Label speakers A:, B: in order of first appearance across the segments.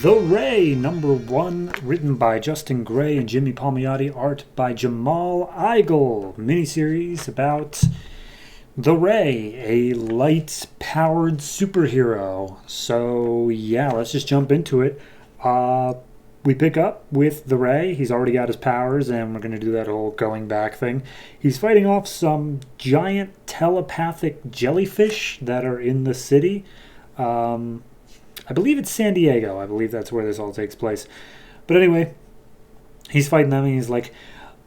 A: The Ray, #1, written by Justin Gray and Jimmy Palmiotti, art by Jamal Igle. Miniseries about the Ray, a light-powered superhero. So yeah, let's just jump into it. We pick up with the Ray. He's already got his powers, and we're going to do that whole going back thing. He's fighting off some giant telepathic jellyfish that are in the city. I believe it's San Diego. I believe that's where this all takes place. But anyway, he's fighting them, and he's like,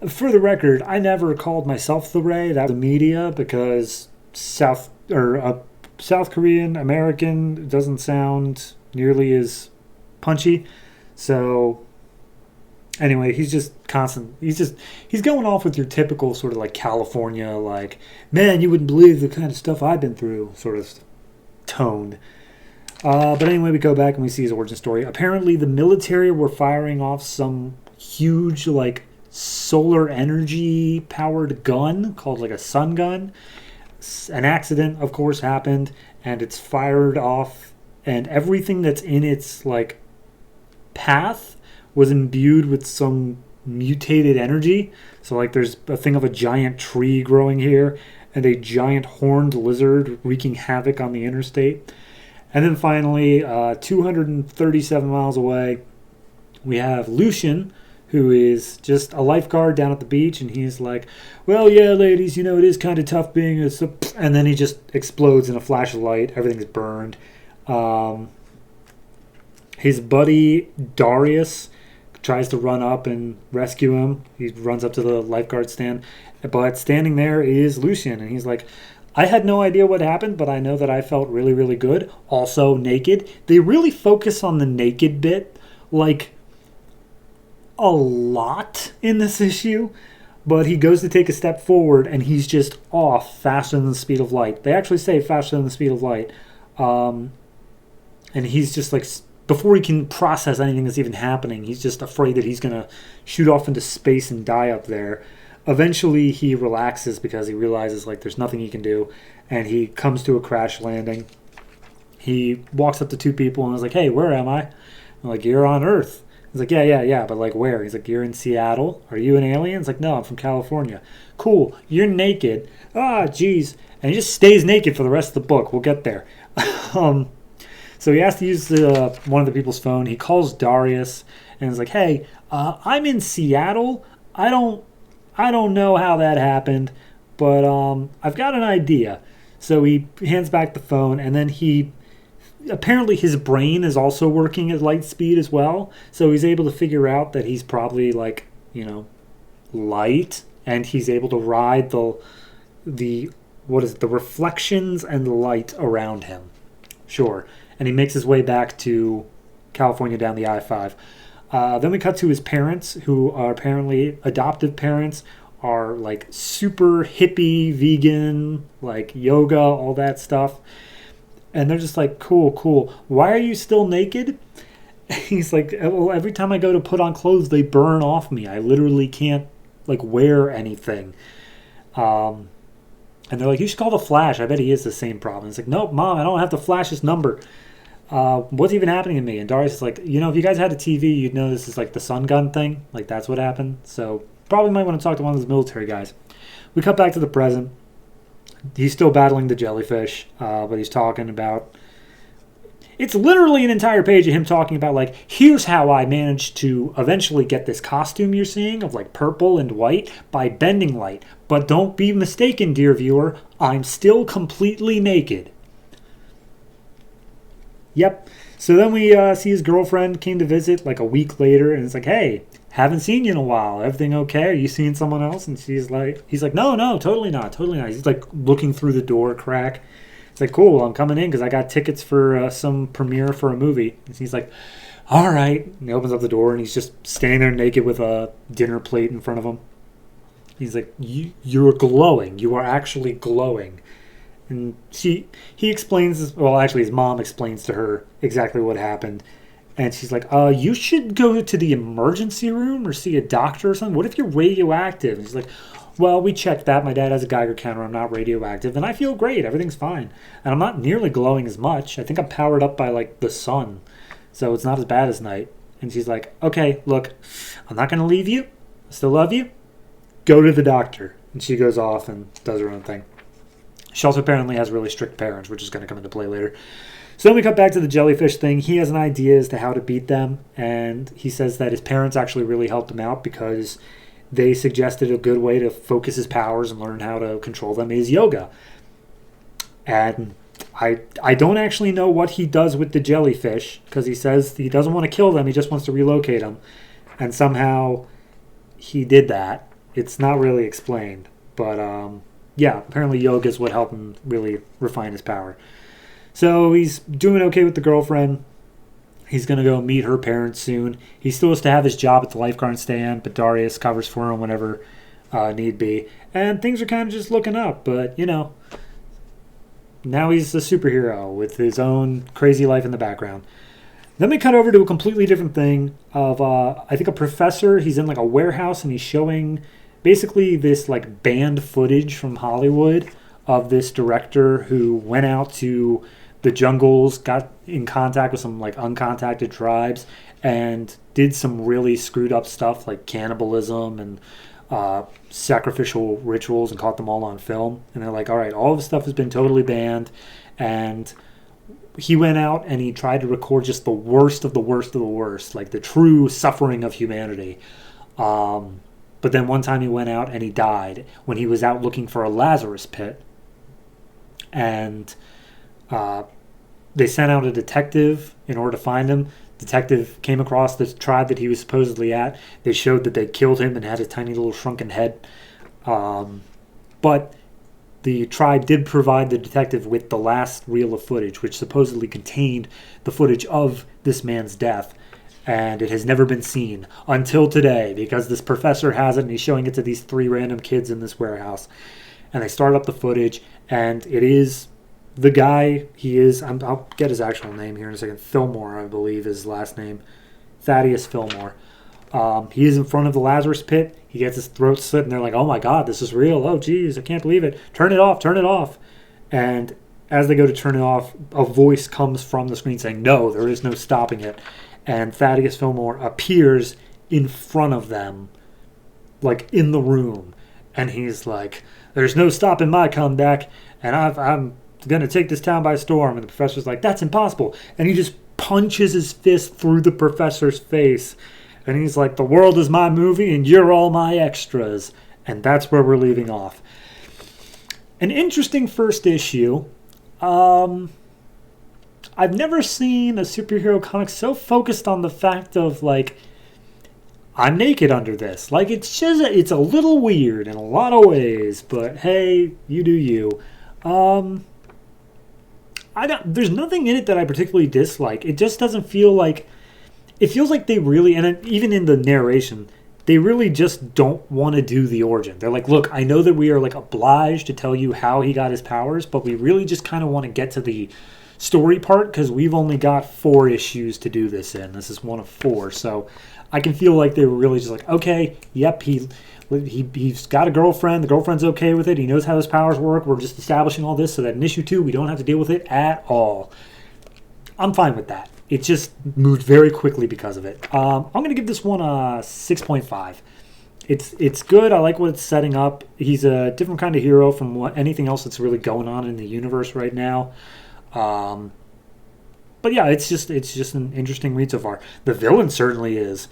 A: for the record, I never called myself the Ray. That was the media, because South Korean American doesn't sound nearly as punchy. So anyway, he's just constant. He's going off with your typical sort of like California, like, man, you wouldn't believe the kind of stuff I've been through sort of tone. But anyway, we go back and we see his origin story. Apparently, the military were firing off some huge, like, solar energy powered gun called like a sun gun. An accident, of course, happened, and it's fired off, and everything that's in its like path was imbued with some mutated energy. So like there's a thing of a giant tree growing here and a giant horned lizard wreaking havoc on the interstate. And then finally, 237 miles away, we have Lucian, who is just a lifeguard down at the beach, and he's like, well, yeah, ladies, you know, it is kind of tough being a... And then he just explodes in a flash of light. Everything's burned. His buddy, Darius, tries to run up and rescue him. He runs up to the lifeguard stand. But standing there is Lucian, and he's like, I had no idea what happened, but I know that I felt really, really good. Also naked. They really focus on the naked bit, like, a lot in this issue. But he goes to take a step forward, and he's just off faster than the speed of light. They actually say faster than the speed of light. And he's just like, before he can process anything that's even happening, he's just afraid that he's going to shoot off into space and die up there. Eventually, he relaxes because he realizes like there's nothing he can do, and he comes to a crash landing. He walks up to two people and is like, hey, where am I? I'm like, you're on Earth. He's like, yeah, but like where? He's like, you're in Seattle. Are you an alien? He's like, no, I'm from California. Cool, you're naked. Ah, geez. And he just stays naked for the rest of the book. We'll get there. So he has to use one of the people's phone. He calls Darius and is like, hey, I'm in Seattle. I don't know how that happened, but I've got an idea. So he hands back the phone, and then apparently his brain is also working at light speed as well. So he's able to figure out that he's probably like, light, and he's able to ride the reflections and the light around him. Sure. And he makes his way back to California down the I-5. Then we cut to his parents, who are apparently adoptive parents, are like super hippie, vegan, like yoga, all that stuff. And they're just like, cool. Why are you still naked? He's like, well, every time I go to put on clothes, they burn off me. I literally can't like wear anything. And they're like, you should call the Flash. I bet he has the same problem. It's like, nope, Mom, I don't have the Flash's number. What's even happening to me? And Darius is like, if you guys had a TV, you'd know this is like the sun gun thing. Like, that's what happened. So probably might want to talk to one of those military guys. We cut back to the present. He's still battling the jellyfish, but he's talking about... It's literally an entire page of him talking about, like, here's how I managed to eventually get this costume you're seeing of, like, purple and white by bending light. But don't be mistaken, dear viewer, I'm still completely naked. Yep. So then we see his girlfriend came to visit like a week later, and it's like, hey, haven't seen you in a while. Everything okay? Are you seeing someone else? And he's like, no, totally not. He's like looking through the door crack. It's like, cool, I'm coming in because I got tickets for some premiere for a movie. And he's like, all right. And he opens up the door, and he's just standing there naked with a dinner plate in front of him. He's like, you're glowing. You are actually glowing. And he explains, well, actually his mom explains to her exactly what happened. And she's like, you should go to the emergency room or see a doctor or something. What if you're radioactive? And she's like, well, we checked that. My dad has a Geiger counter. I'm not radioactive. And I feel great. Everything's fine. And I'm not nearly glowing as much. I think I'm powered up by, like, the sun. so it's not as bad as night. And she's like, okay, look, I'm not going to leave you. I still love you. Go to the doctor. And she goes off and does her own thing. She also apparently has really strict parents, which is going to come into play later. So then we cut back to the jellyfish thing. He has an idea as to how to beat them, and he says that his parents actually really helped him out because they suggested a good way to focus his powers and learn how to control them is yoga. And I don't actually know what he does with the jellyfish, because he says he doesn't want to kill them, he just wants to relocate them. And somehow he did that. It's not really explained. But yeah, apparently yoga is what helped him really refine his power. So he's doing okay with the girlfriend. He's going to go meet her parents soon. He still has to have his job at the lifeguard stand, but Darius covers for him whenever need be. And things are kind of just looking up, but, you know, now he's a superhero with his own crazy life in the background. Then we cut over to a completely different thing of, I think, a professor. He's in, like, a warehouse, and he's showing basically this, like, banned footage from Hollywood of this director who went out to the jungles, got in contact with some like uncontacted tribes, and did some really screwed up stuff like cannibalism and sacrificial rituals, and caught them all on film. And they're like, all right, all of this stuff has been totally banned. And he went out and he tried to record just the worst of the worst of the worst, like the true suffering of humanity. But then one time he went out and he died when he was out looking for a Lazarus pit. And they sent out a detective in order to find him. Detective came across the tribe that he was supposedly at. They showed that they killed him and had a tiny little shrunken head. But the tribe did provide the detective with the last reel of footage, which supposedly contained the footage of this man's death. And it has never been seen until today, because this professor has it and he's showing it to these 3 random kids in this warehouse. And they start up the footage, and it is the guy. He is, I'll get his actual name here in a second. Fillmore, I believe, is his last name. Thaddeus Fillmore. He is in front of the Lazarus pit. He gets his throat slit, and they're like, oh my God, this is real. Oh, geez, I can't believe it. Turn it off, turn it off. And as they go to turn it off, a voice comes from the screen saying, no, there is no stopping it. And Thaddeus Fillmore appears in front of them, like in the room. And he's like, there's no stopping my comeback, and I'm going to take this town by storm. And the professor's like, that's impossible. And he just punches his fist through the professor's face. And he's like, the world is my movie, and you're all my extras. And that's where we're leaving off. An interesting first issue. I've never seen a superhero comic so focused on the fact of, like, I'm naked under this. Like, it's a little weird in a lot of ways, but hey, you do you. There's nothing in it that I particularly dislike. It just doesn't feel like, it feels like they really, and even in the narration, they really just don't want to do the origin. They're like, look, I know that we are like obliged to tell you how he got his powers, but we really just kind of want to get to the story part because we've only got 4 issues to do this in. This is one of 4, so I can feel like they were really just like, okay, yep, he's got a girlfriend. The girlfriend's okay with it. He knows how his powers work. We're just establishing all this so that in issue 2 we don't have to deal with it at all. I'm fine with that. It just moved very quickly because of it. I'm going to give this one a 6.5. It's good. I like what it's setting up. He's a different kind of hero from anything else that's really going on in the universe right now. But yeah, it's just an interesting read so far. The villain certainly is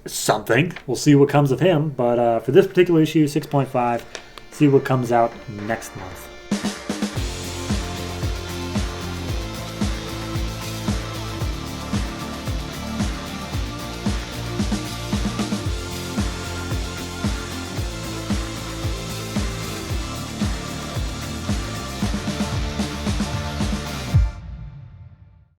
A: something. We'll see what comes of him. But for this particular issue, 6.5. See what comes out next month.